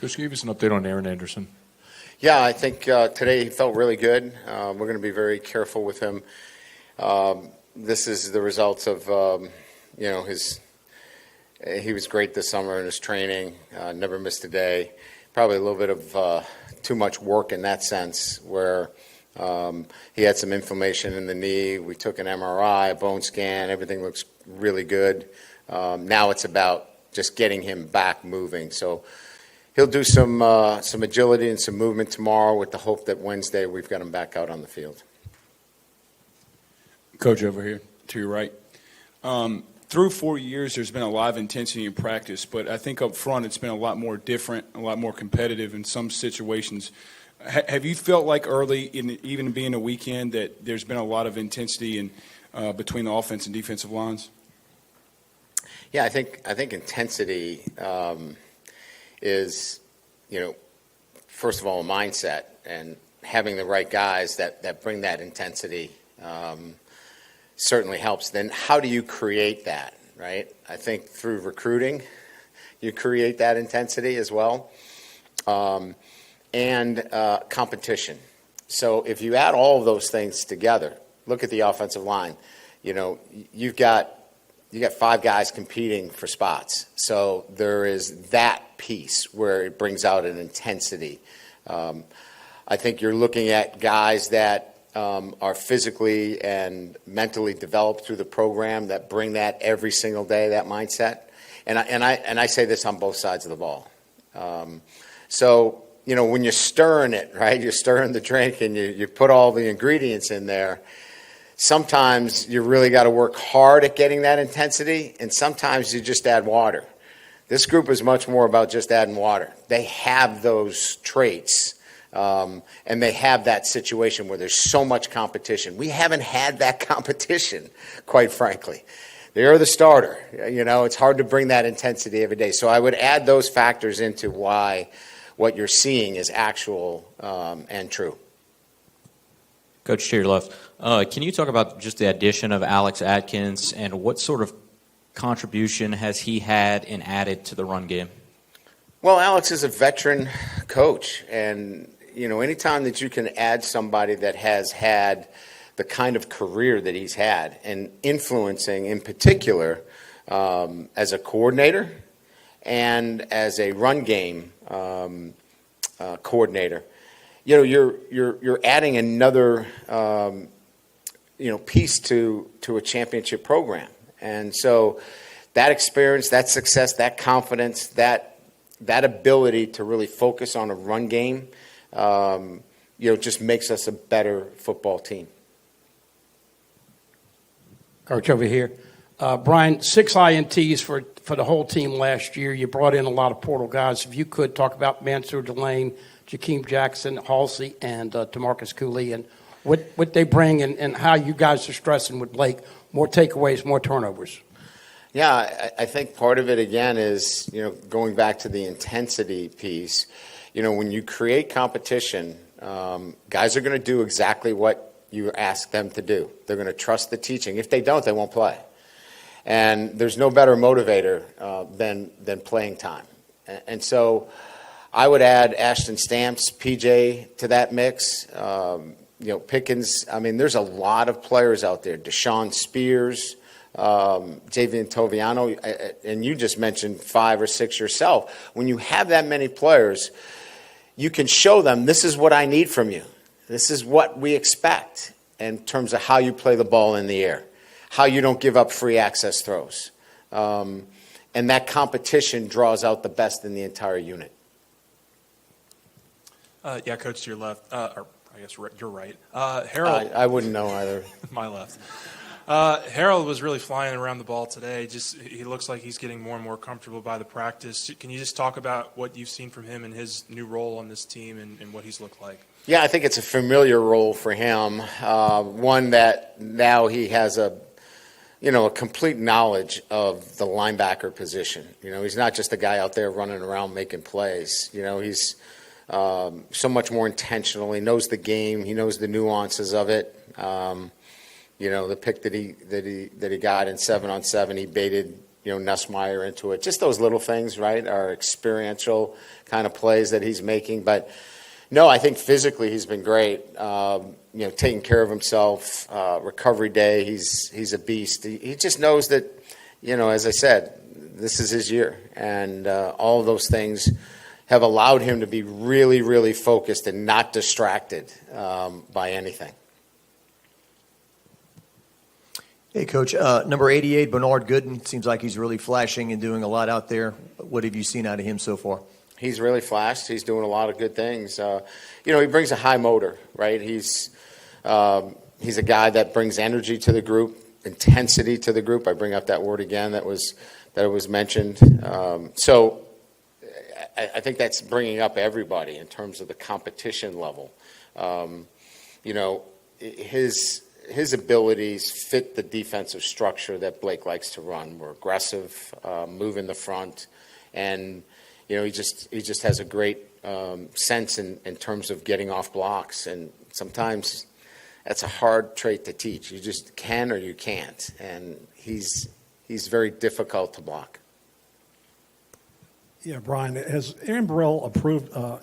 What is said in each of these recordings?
Coach, give us an update on Aaron Anderson. Yeah, I think today he felt really good. We're going to be very careful with him. This is the results of, he was great this summer in his training, never missed a day. Probably a little bit of too much work in that sense where he had some inflammation in the knee. We took an MRI, a bone scan, everything looks really good. Now it's about just getting him back moving. So he'll do some agility and some movement tomorrow with the hope that Wednesday we've got him back out on the field. Coach, over here to your right. Through 4 years, there's been a lot of intensity in practice, but I think up front it's been a lot more different, a lot more competitive in some situations. Have you felt like early, even being a weekend, that there's been a lot of intensity between the offense and defensive lines? Yeah, I think intensity is, first of all, a mindset, and having the right guys that bring that intensity certainly helps. Then how do you create that, right? I think through recruiting, you create that intensity as well, and competition. So if you add all of those things together, look at the offensive line. You've got 5 guys competing for spots. So there is that piece where it brings out an intensity. I think you're looking at guys that are physically and mentally developed through the program that bring that every single day, that mindset. And I say this on both sides of the ball. So when you're stirring it, right, you're stirring the drink and you put all the ingredients in there, sometimes you really got to work hard at getting that intensity, and sometimes you just add water. This group is much more about just adding water. They have those traits, and they have that situation where there's so much competition. We haven't had that competition, quite frankly. They're the starter. It's hard to bring that intensity every day. So I would add those factors into why what you're seeing is actual and true. Coach, to your left, can you talk about just the addition of Alex Atkins and what sort of contribution has he had and added to the run game? Well, Alex is a veteran coach, and anytime that you can add somebody that has had the kind of career that he's had and influencing in particular as a coordinator and as a run game coordinator, you're adding another piece to a championship program. And so that experience, that success, that confidence, that ability to really focus on a run game, just makes us a better football team. Coach, over here. Brian, 6 INTs for the whole team last year. You brought in a lot of portal guys. If you could talk about Mansour Delane, Jakeem Jackson, Halsey, and DeMarcus Cooley, and what they bring and how you guys are stressing with Blake, more takeaways, more turnovers. Yeah, I think part of it, again, is, going back to the intensity piece. When you create competition, guys are going to do exactly what you ask them to do. They're going to trust the teaching. If they don't, they won't play. And there's no better motivator than playing time. And so I would add Ashton Stamps, PJ to that mix. Pickens. I mean, there's a lot of players out there. Deshaun Spears, Javian Toviano, and you just mentioned 5 or 6 yourself. When you have that many players, you can show them, this is what I need from you. This is what we expect in terms of how you play the ball in the air, how you don't give up free access throws. And that competition draws out the best in the entire unit. Yeah, Coach, to your left, or I guess you're right. Harold. I wouldn't know either. My left. Harold was really flying around the ball today. He looks like he's getting more and more comfortable by the practice. Can you just talk about what you've seen from him and his new role on this team and what he's looked like? Yeah, I think it's a familiar role for him. One that now he has a complete knowledge of the linebacker position. He's not just a guy out there running around making plays. He's so much more intentional. He knows the game. He knows the nuances of it. The pick that he got in 7-on-7, he baited Nussmeier into it. Just those little things, right, are experiential kind of plays that he's making. But no, I think physically he's been great. Taking care of himself, recovery day, he's a beast. He just knows that, as I said, this is his year. And all of those things have allowed him to be really, really focused and not distracted by anything. Hey, Coach. Number 88, Bernard Gooden, seems like he's really flashing and doing a lot out there. What have you seen out of him so far? He's really flashed. He's doing a lot of good things. He brings a high motor, right? He's a guy that brings energy to the group, intensity to the group. I bring up that word again that was mentioned. So I think that's bringing up everybody in terms of the competition level. His abilities fit the defensive structure that Blake likes to run. We're aggressive, move in the front, and he just has a great sense in terms of getting off blocks. And sometimes that's a hard trait to teach. You just can or you can't, and he's very difficult to block. Yeah, Brian, has Aaron Burrell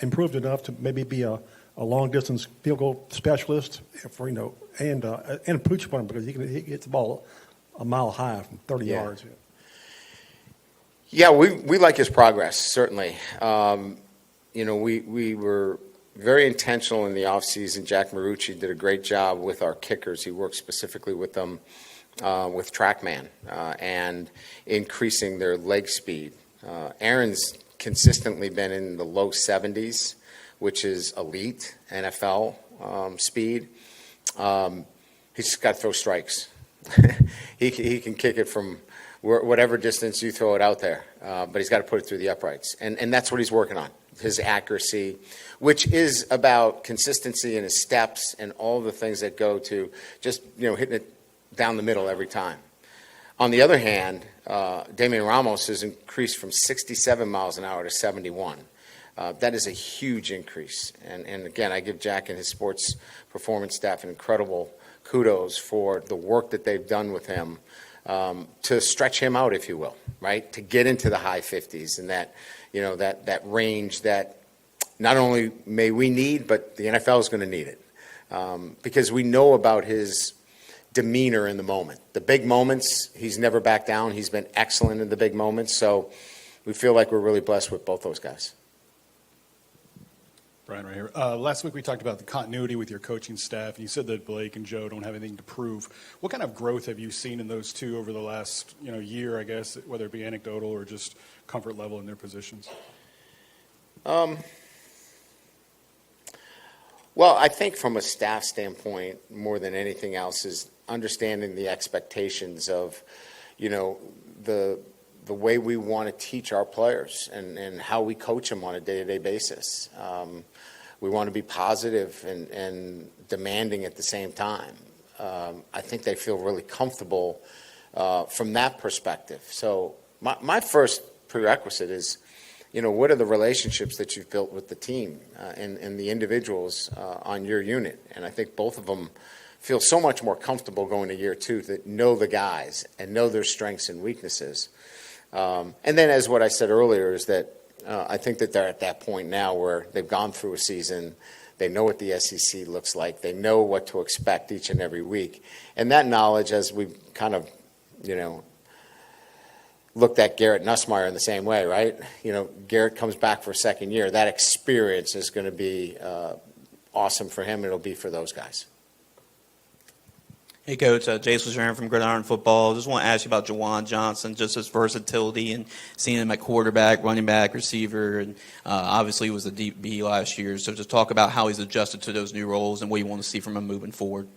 improved enough to maybe be a long distance field goal specialist for and a pooch punter, because he gets the ball a mile high from 30 yards. Yeah, we like his progress, certainly. We were very intentional in the offseason. Jack Marucci did a great job with our kickers. He worked specifically with them with TrackMan and increasing their leg speed. Aaron's consistently been in the low 70s, which is elite NFL speed. He's just got to throw strikes. He can kick it from whatever distance you throw it out there, but he's got to put it through the uprights. And that's what he's working on, his accuracy, which is about consistency in his steps and all the things that go to just hitting it down the middle every time. On the other hand, Damian Ramos has increased from 67 miles an hour to 71. That is a huge increase. And again, I give Jack and his sports performance staff an incredible kudos for the work that they've done with him to stretch him out, if you will, right? To get into the high 50s and that range that not only may we need, but the NFL is going to need it. Because we know about his demeanor in the moment. The big moments, he's never backed down. He's been excellent in the big moments. So we feel like we're really blessed with both those guys. Brian, right here. Last week we talked about the continuity with your coaching staff, and you said that Blake and Joe don't have anything to prove. What kind of growth have you seen in those two over the last year, I guess, whether it be anecdotal or just comfort level in their positions? Well, I think from a staff standpoint, more than anything else, is understanding the expectations of, the way we want to teach our players and how we coach them on a day-to-day basis. We want to be positive and demanding at the same time. I think they feel really comfortable from that perspective. So my first prerequisite is, what are the relationships that you've built with the team and the individuals on your unit? And I think both of them feel so much more comfortable going to year two that know the guys and know their strengths and weaknesses. And then, as what I said earlier, is that I think that they're at that point now where they've gone through a season. They know what the SEC looks like. They know what to expect each and every week. And that knowledge, as we've kind of, looked at Garrett Nussmeier in the same way, right? Garrett comes back for a second year. That experience is going to be awesome for him. It'll be for those guys. Hey, Coach. Jason Sharon from Gridiron Football. Just want to ask you about Juwan Johnson, just his versatility and seeing him at quarterback, running back, receiver, and obviously he was a deep B last year. So just talk about how he's adjusted to those new roles and what you want to see from him moving forward.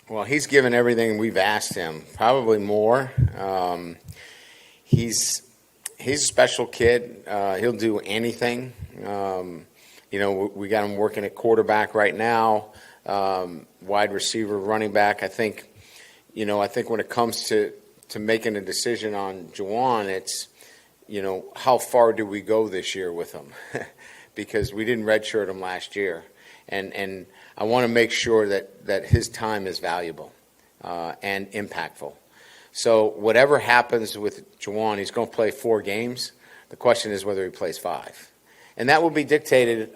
Well, he's given everything we've asked him, probably more. He's a special kid. He'll do anything. We got him working at quarterback right now. Wide receiver, running back. I think when it comes to making a decision on Juwan, it's, how far do we go this year with him? Because we didn't redshirt him last year. And I want to make sure that his time is valuable and impactful. So whatever happens with Juwan, he's going to play 4 games. The question is whether he plays 5. And that will be dictated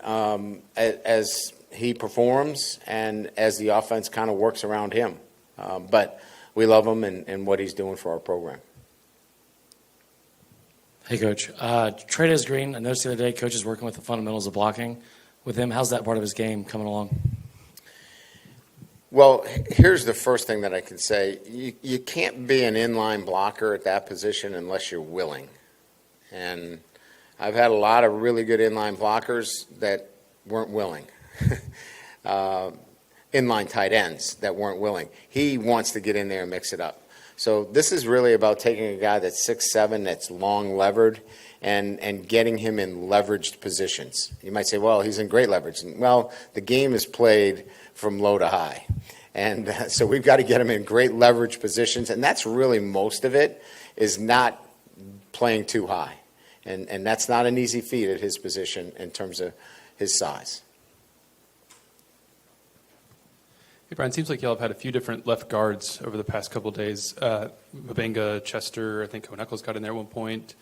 as he performs and as the offense kind of works around him. But we love him and what he's doing for our program. Hey, Coach. Trey's Green, I noticed the other day, Coach is working with the fundamentals of blocking with him. How's that part of his game coming along? Well, here's the first thing that I can say. You can't be an inline blocker at that position unless you're willing. And I've had a lot of really good inline blockers that weren't willing. Inline tight ends that weren't willing. He wants to get in there and mix it up. So this is really about taking a guy that's 6'7", that's long levered, and getting him in leveraged positions. You might say, well, he's in great leverage. Well, the game is played from low to high. And so we've got to get him in great leverage positions, and that's really most of it, is not playing too high. And that's not an easy feat at his position in terms of his size. Hey, Brian, seems like y'all have had a few different left guards over the past couple of days. Mabenga, Chester, I think Coneckles got in there at one point.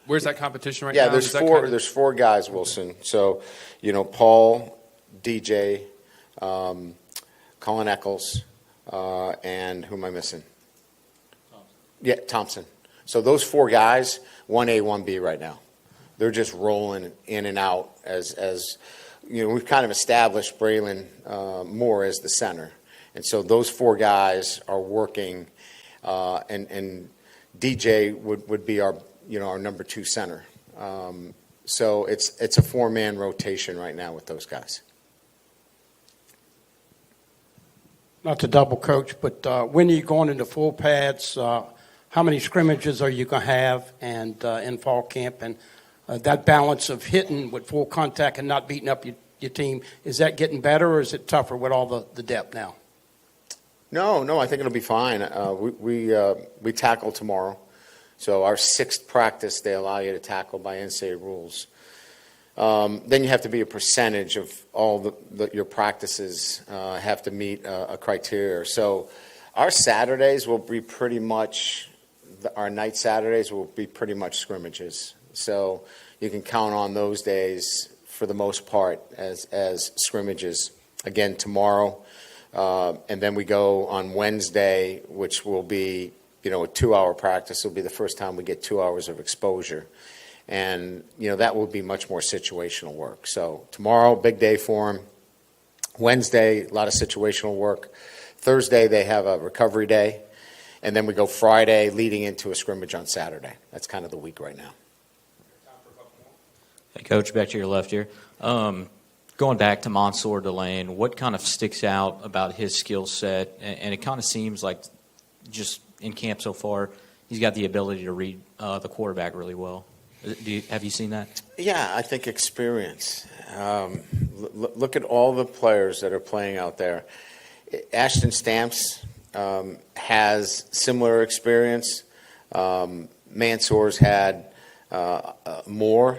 Where's that competition right now? Yeah, there's 4 guys, Wilson. So, Paul, DJ, Colin Eccles, and who am I missing? Thompson. Yeah, Thompson. So those 4 guys, 1A, 1B right now. They're just rolling in and out as we've kind of established Braylon Moore as the center. And so those 4 guys are working, and DJ would be our number 2 center. So it's a 4-man rotation right now with those guys. Not to double coach, but when are you going into full pads? How many scrimmages are you going to have and in fall camp? And that balance of hitting with full contact and not beating up your team, is that getting better or is it tougher with all the depth now? No, I think it'll be fine. We tackle tomorrow. So our 6th practice, they allow you to tackle by NCAA rules. Then you have to be a percentage of all your practices have to meet a criteria. So our Saturdays will be pretty much, our night Saturdays will be pretty much scrimmages. So you can count on those days for the most part as scrimmages. Again, tomorrow. And then we go on Wednesday, which will be, a 2-hour practice. It'll be the first time we get 2 hours of exposure. And, that will be much more situational work. So tomorrow, big day for them. Wednesday, a lot of situational work. Thursday, they have a recovery day. And then we go Friday leading into a scrimmage on Saturday. That's kind of the week right now. Hey, Coach, back to your left here. Going back to Mansour Delane, what kind of sticks out about his skill set? And it kind of seems like just in camp so far, he's got the ability to read the quarterback really well. Have you seen that? Yeah, I think experience. Look at all the players that are playing out there. Ashton Stamps has similar experience. Mansour's had more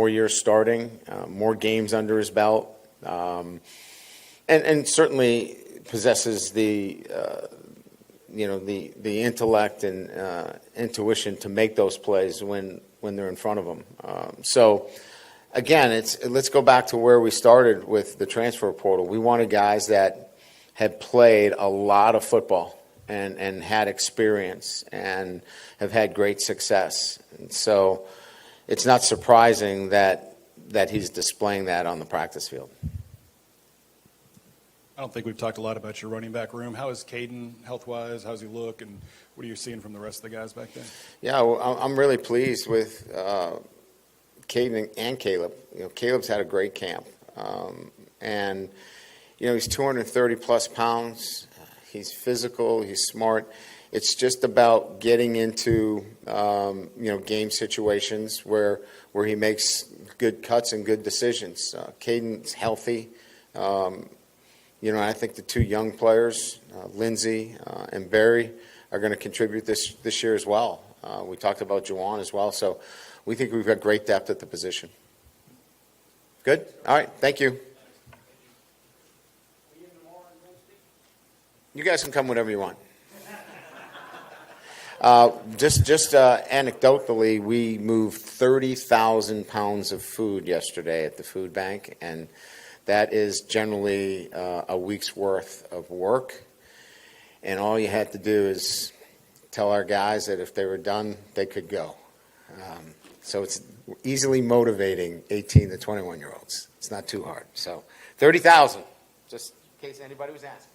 years starting, more games under his belt, and certainly possesses the intellect and intuition to make those plays when they're in front of them. So again, let's go back to where we started with the transfer portal. We wanted guys that had played a lot of football and had experience and have had great success. And so it's not surprising that he's displaying that on the practice field. I don't think we've talked a lot about your running back room. How is Caden health-wise? How's he look? And what are you seeing from the rest of the guys back there? Yeah, well, I'm really pleased with Caden and Caleb. Caleb's had a great camp. And, he's 230-plus pounds. He's physical. He's smart. It's just about getting into, game situations where he makes good cuts and good decisions. Caden's healthy. I think the 2 young players, Lindsey and Barry, are going to contribute this year as well. We talked about Juwan as well. So we think we've got great depth at the position. Good? All right. Thank you. You guys can come whenever you want. Just anecdotally, we moved 30,000 pounds of food yesterday at the food bank, and that is generally a week's worth of work. And all you had to do is tell our guys that if they were done, they could go. So it's easily motivating 18 to 21-year-olds. It's not too hard. So 30,000, just in case anybody was asking.